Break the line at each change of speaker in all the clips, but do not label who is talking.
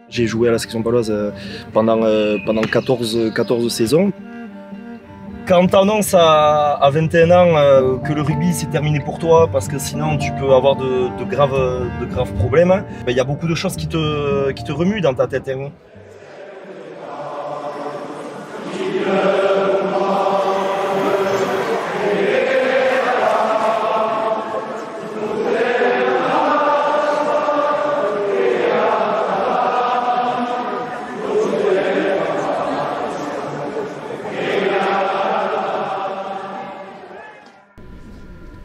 J'ai joué à la section paloise pendant 14 saisons. Quand tu annonces à 21 ans que le rugby c'est terminé pour toi parce que sinon tu peux avoir de graves problèmes, il y a beaucoup de choses qui te remuent dans ta tête. Hein.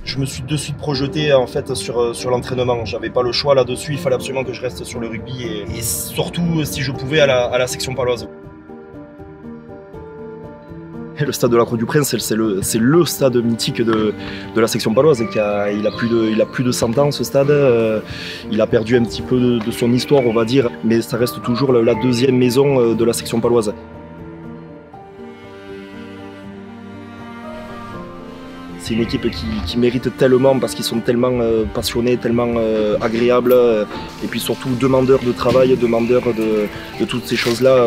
Je me suis de suite projeté en fait sur l'entraînement. J'avais pas le choix là-dessus, il fallait absolument que je reste sur le rugby et surtout si je pouvais à la section paloise. Et le stade de la Croix-du-Prince, c'est le stade mythique de la section paloise. Il a plus de 100 ans ce stade. Il a perdu un petit peu de son histoire, on va dire, mais ça reste toujours la deuxième maison de la section paloise. C'est une équipe qui mérite tellement parce qu'ils sont tellement passionnés, tellement agréables et puis surtout demandeurs de travail, demandeurs de toutes ces choses-là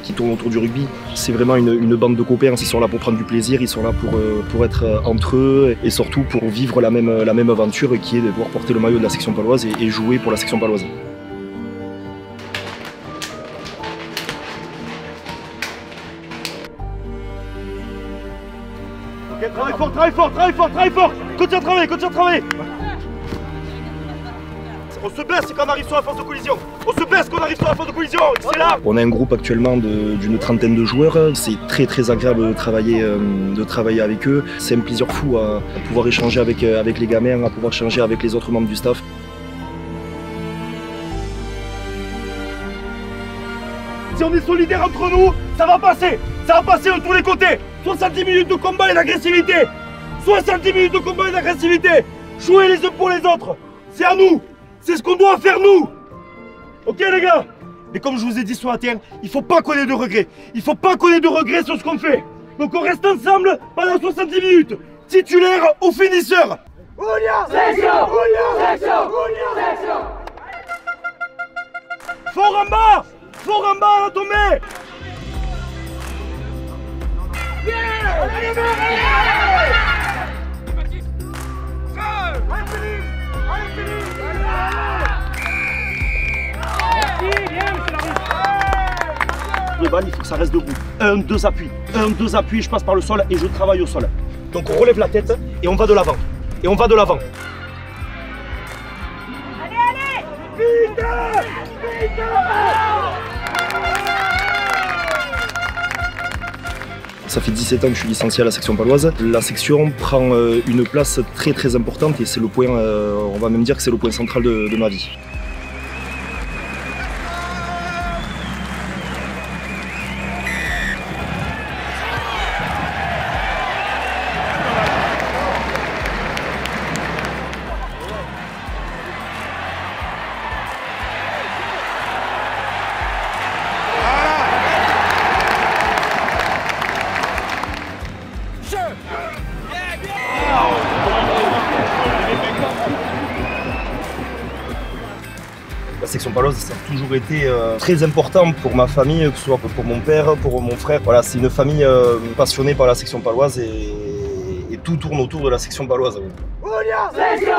qui tournent autour du rugby. C'est vraiment une bande de copains, ils sont là pour prendre du plaisir, ils sont là pour être entre eux et surtout pour vivre la même aventure qui est de pouvoir porter le maillot de la section paloise et jouer pour la section paloise.
Ok, travaille fort, continue à travailler. On se blesse quand on arrive sur la phase de collision. C'est là.
On a un groupe actuellement d'une trentaine de joueurs. C'est très agréable de travailler avec eux. C'est un plaisir fou à pouvoir échanger avec les gamins, à pouvoir échanger avec les autres membres du staff.
Si on est solidaires entre nous, ça va passer de tous les côtés. 70 minutes de combat et d'agressivité. Jouer les uns pour les autres. C'est à nous. C'est ce qu'on doit faire nous. Ok les gars. Mais comme je vous ai dit ce matin, il faut pas qu'on ait de regrets. Sur ce qu'on fait. Donc on reste ensemble pendant 70 minutes. Titulaire au finisseur. Section. Fort en bas à la tombée. Les balles, il faut que ça reste debout. 1-2 appuis, je passe par le sol et je travaille au sol. Donc on relève la tête et on va de l'avant. Allez, vite.
Ça fait 17 ans que je suis licencié à la section paloise. La section prend une place très importante et c'est le point, on va même dire que c'est le point central de ma vie. La section paloise, ça a toujours été très important pour ma famille, que ce soit pour mon père, pour mon frère. Voilà, c'est une famille passionnée par la section paloise et tout tourne autour de la section paloise. Section